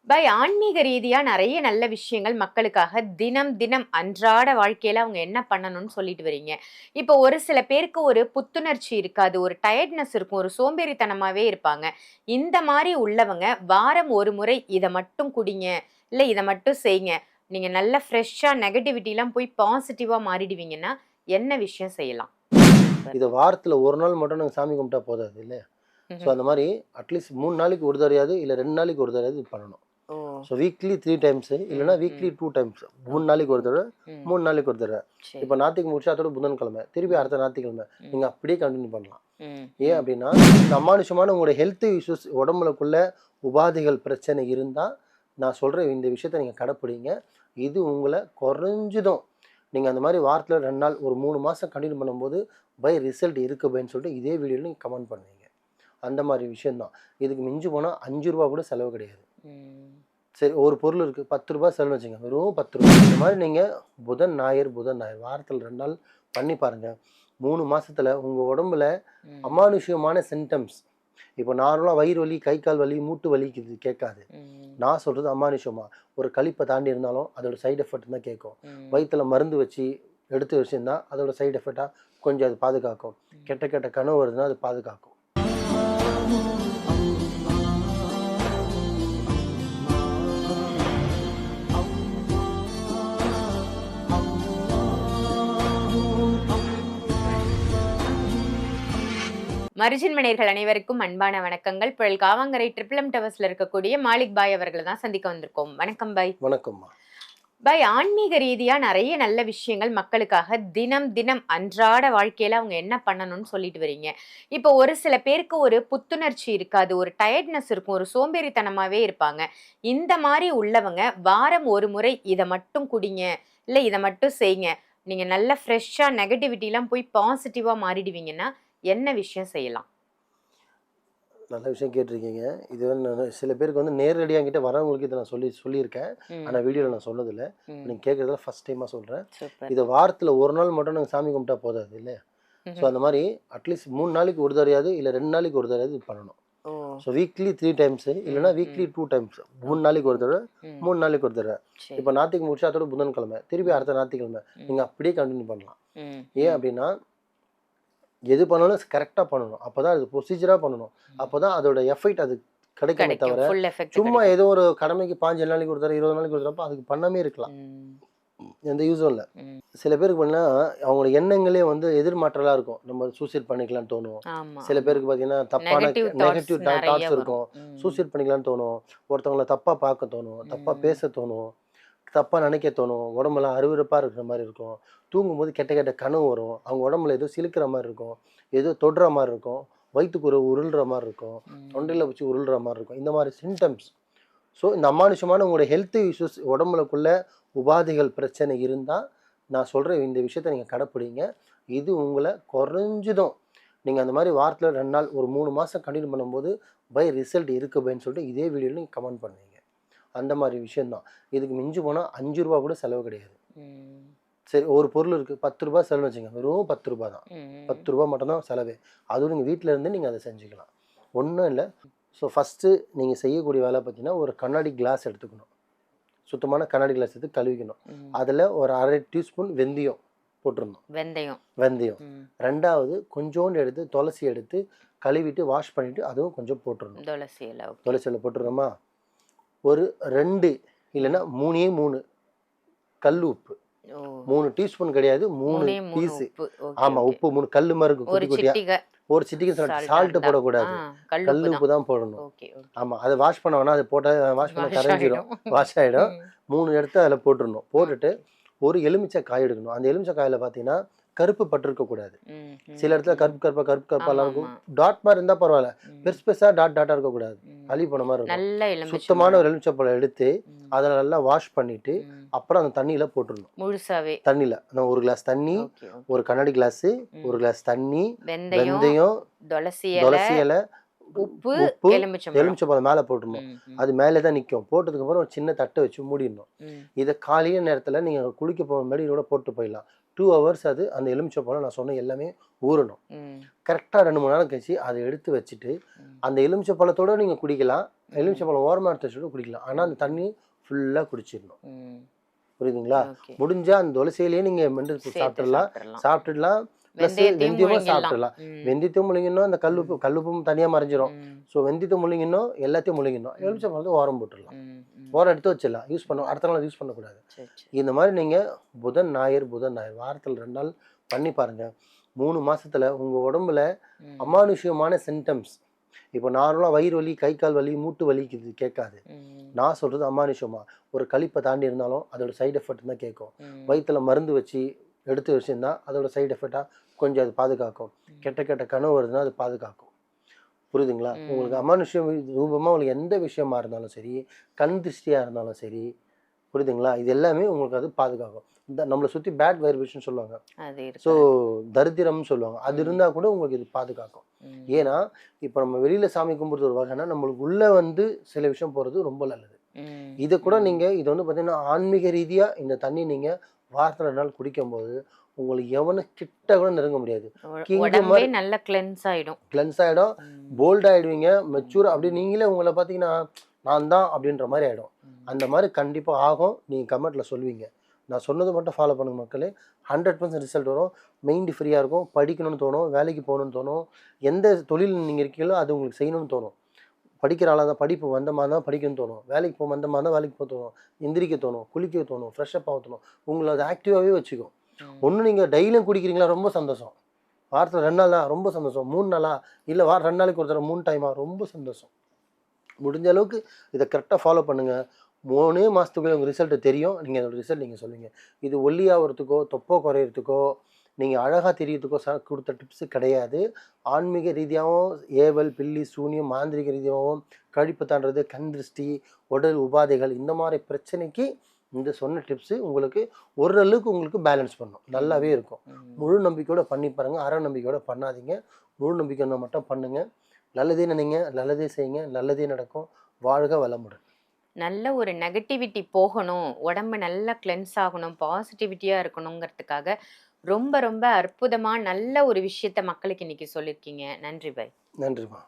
ஆன்மீக ரீதியா நெறைய நல்ல விஷயங்கள் மக்களுக்காக தினம், தினம் அன்றாட வாழ்க்கையில அவங்க என்ன பண்ணணும்னு சொல்லிட்டு வரீங்க. இப்போ ஒரு சில பேருக்கு ஒரு புத்துணர்ச்சி இருக்காது. ஒரு டயர்ட்னஸ் இருக்கும். ஒரு சோம்பேறித்தனமாவே இருப்பாங்க. இந்த மாரி உள்ளவங்க வாரம் ஒரு முறை இத மட்டும் குடிங்க. இல்ல இத மட்டும் செய்யுங்க. நீங்க நல்ல ஃப்ரெஷ்ஷா நெகட்டிவிட்டிலாம் போய் பாசிட்டிவா மாறிடுவீங்கன்னா, என்ன விஷயம் செய்யலாம்? இத வாரத்துல 1 நாள் மட்டும் நாங்க சாமி கும்பிட்டா போதாது இல்லையா? ஸோ ம்ஹ்ம். அந்த மாரி அட்லீஸ்ட் 3 நாளைக்கு ஒரு தடவையாவது இல்ல 2 நாளைக்கு ஒரு தடவையாவது இது பண்ணணும். ஓ! ஸோ வீக்லி 3 டைம்ஸு இல்லன்னா ம், வீக்லி ம். 2 டைம்ஸ் 3 ஓகே, நாளைக்கு ஒரு தடவ, ஓகே. ம். 3 நாளைக்கு ஒரு தடவ. சரி. இப்ப ஞாயித்துக்கு முடிச்சா அதோட புதன்கிழமை, திருப்பி ம், அடுத்த ஞாயித்துக்கிழமை. ம், நீங்க அப்படியே கன்டின்யூ பண்ணலாம். ம், ஏன் ம். அப்படின்னா, இந்த அமானுஷமான உங்களுடைய ஹெல்த் இஷ்யூஸ் உடம்புலக்குள்ள உபாதைகள் பிரச்சனை இருந்தா, நான் சொல்ற இந்த விஷயத்த நீங்க கடைப்பிடிங்க. இது உங்கள குறைஞ்சதும் நீங்க அந்த மாரி வாரத்துல 2 நாள் ஒரு 3 மாசம் கன்டின்யூ பண்ணும்போது, ரிசல்ட் இருக்கு பைன்னு சொல்லிட்டு இதே வீடியோல நீங்க கமெண்ட் பண்ணுவீங்க. அந்த மாரி விஷயம் தான். இதுக்கு மிஞ்சி போனா ரூ. 5 கூட செலவு கிடையாது. ம். சரி ஒரு பொருள் இருக்கு. ரூ. 10 செலவுன்னு வச்சுக்கங்க. வெறும் ரூ. 10. இந்த மாரி நீங்க புதன், ஞாயிறு வாரத்துல 2 நாள் பண்ணி பாருங்க. 3 மாசத்துல உங்க உடம்புல ம். அமானுஷ்யமான சிம்ப்டம்ஸ் இப்போ நார்மலா வயிறு வலி, கை, கால் வலி, மூட்டு வலிக்குது கேட்காது. ம். நான் சொல்றது அமானுஷ்யமா. ஒரு கழிப்ப தாண்டி இருந்தாலும் அதோட சைட் எஃபெக்ட் தான் கேட்கும். ம். வயித்துல மருந்து வச்சு எடுத்து வச்சிருந்தா அதோட சைட் எஃபெக்ட்டா கொஞ்சம் அது பாதுகாக்கும். ம். கெட்ட கெட்ட கனவு வருதுன்னா அது பாதுகாக்கும். மரிஜின் மனிதர்கள் அனைவருக்கும் அன்பான வணக்கங்கள். புழல் காவாங்கரை ட்ரிபிள் எம் டவர்ஸ்ல இருக்கக்கூடிய மாலிக் பாய் அவர்களை தான் சந்திக்க வந்திருக்கோம். வணக்கம் பாய். வணக்கம்மா. ஆன்மீக ரீதியா நெறைய நல்ல விஷயங்கள் மக்களுக்காக தினம், தினம் அன்றாட வாழ்க்கையில அவங்க என்ன பண்ணணும்னு சொல்லிட்டு வரீங்க. இப்போ ஒரு சில பேருக்கு ஒரு புத்துணர்ச்சி இருக்காது. ஒரு டயர்ட்னஸ் இருக்கும். ஒரு சோம்பேறித்தனமாவே இருப்பாங்க. இந்த மாரி உள்ளவங்க வாரம் ஒரு முறை இத மட்டும் குடிங்க. இல்ல இத மட்டும் செய்யுங்க. நீங்க நல்ல ஃப்ரெஷ்ஷா நெகட்டிவிட்டிலாம் போய் பாசிட்டிவா மாறிடுவீங்கன்னா, என்ன விஷயம் செய்யலாம்? நல்ல விஷயம் கேட்டிருக்கீங்க. இது வந்து சில பேருக்கு வந்து நேரடியா என்கிட்ட வரவங்களுக்கு இத நான் சொல்லியிருக்கேன். ஆனா ம், வீடியோல ம், நான் சொன்னதில்ல. ம். நீங்க கேட்கறதுல ஃபர்ஸ்ட் டைமா சொல்றேன். சூப்பர். இத வாரத்துல 1 நாள் மட்டும் நாங்க சாமி கும்பிட்டா போதாது இல்லையா? ஸோ ம்ஹ்ம். அந்த மாரி அட்லீஸ்ட் 3 நாளைக்கு ஒரு தடவையாவது இல்ல 2 நாளைக்கு ஒரு தடவையாவது இது பண்ணணும். ஓ! ஸோ வீக்லி 3 டைம்ஸு இல்லன்னா ம், வீக்லி ம். 2 டைம்ஸ் 3 ஓகே, நாளைக்கு ஒரு ஓகே. தடவ, ம். 3 நாளைக்கு ஒரு தடவ. சரி. இப்ப ஞாயித்துக்கு முடிச்சா அதோட புதன்கிழமை, திருப்பி ம், அடுத்த ஞாயித்துக்கிழமை. ம், நீங்க அப்படியே கன்டின்யூ பண்ணலாம். ம், ஏன் ம், அப்படின்னா, எது பண்ணாலும் கரெக்ட்டா பண்ணணும். அப்பதான் அது ப்ரொசீஜரா பண்ணணும். ம். அப்பதான் அதோட எஃபெக்ட் அதுக்கு கிடைக்குமே கிடைக்கும். தவிர, ஃபுல் எஃபெக்ட் சும்மா கிடைக்கும். ஏதோ ஒரு கடமைக்கு 15 நாளைக்கு ஒரு தடவ, 20 நாளைக்கு ஒரு தடவ அதுக்கு பண்ணாமே இருக்கலாம். ம், எந்த யூஸும் இல்ல. ம். சில பேருக்கு பார்த்தீங்கன்னா, அவங்களோட எண்ணங்களே வந்து எதிர்மாற்றலா இருக்கும். நம்ம சூசைட் பண்ணிக்கலாம்னு தோணும். ஆமா, சில ஆமா. பேருக்கு பார்த்தீங்கன்னா, தப்பான நெகட்டிவ் தாட்ஸ் நெகட்டிவ் நெறைய தாட்ஸ் வரும். இருக்கும். ம், சூசைட் பண்ணிக்கலாம்னு தோணும். ஒருத்தவங்கள தப்பா பார்க்க தோணும். தப்பா ம், பேச தோணும். தப்பா நினைக்க தோணும். உடம்பெல்லாம் அருவருப்பா இருக்கிற மாரி இருக்கும். தூங்கும்போது கெட்ட கெட்ட கனவு வரும். அவங்க உடம்புல ஏதோ சிலுக்கிற மாரி இருக்கும். ஏதோ தொடுற மாரி இருக்கும். வயித்துக்குள்ள உருள்ற மாரி இருக்கும். ம், தொண்டையில வச்சு உருள்ற மாரி இருக்கும். இந்த மாரி சிம்ப்டம்ஸ். ஸோ இந்த அமானுஷமான உங்களுடைய ஹெல்த் இஷ்யூஸ் உடம்புலக்குள்ள உபாதைகள் பிரச்சனை இருந்தா, நான் சொல்ற இந்த விஷயத்த நீங்க கடைப்பிடிங்க. இது உங்கள குறைஞ்சதும் நீங்க அந்த மாரி வாரத்துல 2 நாள் ஒரு 3 மாசம் கன்டின்யூ பண்ணும்போது, ரிசல்ட் இருக்கு பைன்னு சொல்லிட்டு இதே வீடியோல நீங்க கமெண்ட் பண்ணுவீங்க. அந்த மாரி விஷயம் தான். இதுக்கு மிஞ்சி போனா ரூ. 5 கூட செலவு கிடையாது. ம், சரி ஒரு பொருள் இருக்கு. ரூ. 10 செலவுன்னு வச்சுக்கங்க. வெறும் ரூ. 10 தான். ரூ. ம், 10 மட்டும் தான் செலவே. அதுவும் நீங்க வீட்ல இருந்தே நீங்க அத செஞ்சுக்கலாம். ஒண்ணும் இல்ல. ஸோ ஃபர்ஸ்ட்டு நீங்க செய்யக்கூடிய வேலை பார்த்தீங்கன்னா, ஒரு கண்ணாடி கிளாஸ் எடுத்துக்கணும். சுத்தமான கண்ணாடி கிளாஸ் எடுத்து கழுவிக்கணும். ம். அதில ஒரு 1/2 டீஸ்பூன் வெந்தயம் போட்டுறணும். வெந்தயம். வெந்தயம். ம். 2வது கொஞ்சோண்டு எடுத்து துளசி எடுத்து கழுவிட்டு வாஷ் பண்ணிட்டு அதுவும் கொஞ்சம் போட்டுறணும். துளசி இல. ஓகே. துளசி இல ம், போட்டுறோமா? ஒரு 2 இல்லன்னா ம். 3 கல் உப்பு. ஓ! 3 டீஸ்பூன் கிடையாது. 3 3 பீஸு. உப்பு. ஓகே, ஆமா. ஓகே. உப்பு 3 கல்லு மாரி இருக்கும் ஒரு குட்டி குட்டியா. சிட்டிகை ஒரு சிட்டிகை சால்ட்டா சால்ட் இருந்தா. ஆ, போடக்கூடாது. கல் கல்லுப்பு உப்பு தான். தான் போடணும். Okay, okay. ஆமா. அத வாஷ் பண்ண வேணாம். அது போட்டா வாஷ் பண்ணா வாஷ் கரைஞ்சிரும். ஆயிடும். வாஷ் ஆயிடும். ம். 3 எடுத்து அதில போட்டுறணும். போட்டுட்டு ஓகே. ஒரு எலுமிச்சை காய் எடுக்கணும். அந்த எலுமிச்சை காயில பார்த்தீங்கன்னா, கருப்பு பட்டிருக்க கூடாது. ம், சில ம், இடத்துல ம். கருப்பு கருப்பாலாம் இருக்கும். ஆமாமா. டாட் மாரி இருந்தா பரவால்ல. ம், பெருசு பெருசா டாட்டா இருக்கக்கூடாது. ம். அழுகி போன மாரி இருக்கும். நல்ல சுத்தமான எலுமிச்சம்பழம். ஒரு எலுமிச்சை எடுத்து, ம், அத நல்லா வாஷ் பண்ணிட்டு, ம். அப்புறம் அந்த தண்ணீல போட்டுறணும். முழுசாவே. தண்ணீல. அந்த 1 கிளாஸ் தண்ணி, ஓகே, ஒரு ஓகே. கண்ணாடி கிளாஸு, ம். 1 கிளாஸ் தண்ணி, வெந்தயம், வெந்தயம், துளசி இல, துளசி இல, உப்பு, உப்பு, எலுமிச்சம்பழம். எலுமிச்சம்பழம் மேல போட்டுறணும். ம், ம், அது மேலே தான் நிக்கும். போட்டதுக்கப்புறம் ஒரு சின்ன தட்ட வச்சு மூடிடணும். ம், இத காலையில நேரத்தில நீங்க குளிக்க போக முன்னாடி இதோட போட்டு போயிடலாம். 2 ஹவர்ஸ் அது அந்த எலுமிச்சம்பழம் நான் சொன்ன எல்லாமே ஊறணும். ம், கரெக்ட்டா 2, 3 நேரம் கழிச்சு அத எடுத்து வச்சுட்டு, ம், அந்த எலுமிச்சை பழத்தோட நீங்க குடிக்கலாம். எலுமிச்சம்பழம் ஓரமாக எடுத்து வச்சுட்டு குடிக்கலாம். ஆனால் அந்த தண்ணி ஃபுல்லாக குடிச்சிடணும். ம். புரியுதுங்களா? ஓகே. முடிஞ்சா அந்த துளசியிலேயே நீங்கள் மென்று சேர்த்து சாப்பிட்டுடலாம். சாப்பிட்டுறலாம். சாப்பிட்டுடலாம். ப்ளஸ் வெந்தயத்தையும் வெந்தயமும் முழுங்கிடலாம். சாப்பிட்டுடலாம். ம். வெந்தயத்தையும் முழுங்கிடணும், அந்த கல்லுப்பும் தனியாக மறைஞ்சிரும். ம். ஸோ வெந்தயத்தை முழுங்கிடணும், எல்லாத்தையும் முழுங்கிடணும். எலுமிச்சம்பழத்தை ஓரம் போட்டுடலாம். ம். ம். ஓரம் எடுத்து வச்சிடலாம். யூஸ் பண்ண அடுத்த நாள் யூஸ் பண்ணக்கூடாது. சரி, சரி. இந்த மாதிரி நீங்கள் புதன் ஞாயிறு வாரத்தில் 2 நாள் பண்ணி பாருங்கள். 3 மாசத்துல உங்கள் உடம்புல ம். அமானுஷ்யமான சிம்டம்ஸ், இப்போ நார்மலாக வயிறு வலி, கை கால் வலி, மூட்டு வலிக்கு கேட்காது. ம். நான் சொல்கிறது அமானுஷ்யமா ஒரு கழிப்பை தாண்டி இருந்தாலும் அதோட சைடு எஃபெக்ட் தான் கேட்கும். ம். வயிற்றுல மருந்து வச்சு எடுத்து வச்சுருந்தா அதோட சைடு எஃபெக்டாக கொஞ்சம் அது பாதுகாக்கும். கெட்ட கனவு வருதுன்னா அது பாதுகாக்கும். புரியுதுங்களா? ம். உங்களுக்கு அமானுஷ்யம் ரூபமாக உங்களுக்கு எந்த விஷயமா இருந்தாலும் சரி, கண் திருஷ்டியாக இருந்தாலும் சரி, புரியுதுங்களா? இது எல்லாமே உங்களுக்கு அது பாதுகாக்கும். இந்த நம்மளை சுற்றி பேட் வைப்ரேஷன் சொல்லுவாங்க. அது ஸோ இருக்கு. தரித்திரம்னு சொல்லுவாங்க. அது இருந்தால் கூட உங்களுக்கு இது பாதுகாக்கும். ம். ஏன்னா இப்போ நம்ம வெளியில் சாமி கும்பிட்றது ஒரு வகைன்னா நம்மளுக்கு உள்ளே வந்து சில விஷயம் போகிறது ரொம்ப நல்லது. ம். இதை கூட நீங்கள் இது வந்து பார்த்தீங்கன்னா ஆன்மீக ரீதியாக இந்த தண்ணி நீங்கள் வாரத்தில் 2 நாள் குடிக்கும்போது உங்களுக்கு எவனும் கிட்ட கூட நெருங்க முடியாது. கிங்கு உடம்பே மாதிரி நல்ல கிளென்ஸ் ஆயிடும். கிளென்ஸ் ஆகிடும், போல்ட் ஆகிடுவீங்க, மெச்சூர் அப்படி நீங்களே உங்களை பார்த்தீங்கன்னா நான் தான் அப்படின்ற மாதிரி ஆகிடும். அந்த மாதிரி கண்டிப்பாக ஆகும். நீங்கள் கமெண்ட்டில் சொல்லுவீங்க. நான் சொன்னது மட்டும் ஃபாலோ பண்ணுங்க மக்களே. 100% ரிசல்ட் வரும். மைண்டு ஃப்ரீயாக இருக்கும். படிக்கணும்னு தோணும், வேலைக்கு போகணும்னு தோணும். எந்த தொழில் நீங்கள் இருக்கீங்களோ அது உங்களுக்கு செய்யணும்னு தோணும். படிக்கிற ஆளாக தான் படிப்பு வந்த மாதிரி தான் படிக்கணும்னு தோணும். வேலைக்கு போக வந்த மாதிரி தான் வேலைக்கு போக தோணும். எந்திரிக்க தோணும், குளிக்க தோணும், ஃப்ரெஷ்ஷப் ஆக தோணும். உங்களை அது ஆக்டிவாகவே வச்சுக்கும். ஒன்று நீங்கள் டெய்லியும் குடிக்கிறீங்களா, ரொம்ப சந்தோஷம். வாரத்தில் 2 நாள் தான், ரொம்ப சந்தோஷம். 3 நாளா, இல்லை வாரம் 2 நாளைக்கு ஒரு தடவை 3 டைமா, ரொம்ப சந்தோஷம். முடிஞ்ச அளவுக்கு இதை கரெக்டாக ஃபாலோ பண்ணுங்கள். 3 மாதத்துக்குள்ளே உங்கள் ரிசல்ட்டு தெரியும். நீங்கள் அதோட ரிசல்ட் நீங்கள் சொல்லுவீங்க. இது ஒல்லியாகிறதுக்கோ தொப்பை குறையிறதுக்கோ நீங்கள் அழகாக தெரியறதுக்கோ கொடுத்த டிப்ஸு கிடையாது. ஆன்மீக ரீதியாகவும் ஏவல், பில்லி, சூனியம், மாந்திரிக ரீதியாகவும் கழிப்பு தாண்டுறது, கண் திருஷ்டி, உடல் உபாதைகள், இந்த மாதிரி பிரச்சனைக்கு இந்த சொன்ன டிப்ஸு உங்களுக்கு ஓரளவுக்கு உங்களுக்கு பேலன்ஸ் பண்ணும். நல்லாவே இருக்கும். முழு நம்பிக்கையோடு பண்ணி பாருங்கள். அரை நம்பிக்கையோடு பண்ணாதீங்க. முழு நம்பிக்கை மட்டும் பண்ணுங்கள். நல்லதே நினைங்க, நல்லதே செய்யுங்க, நல்லதே நடக்கும். வாழ்க வளமுடன். நல்ல ஒரு நெகட்டிவிட்டி போகணும், உடம்பு நல்லா கிளென்ஸ் ஆகணும், பாசிட்டிவிட்டியா இருக்கணுங்கிறதுக்காக ரொம்ப ரொம்ப அற்புதமா நல்ல ஒரு விஷயத்த மக்களுக்கு இன்னைக்கு சொல்லியிருக்கீங்க. நன்றி பாய். நன்றிம்மா.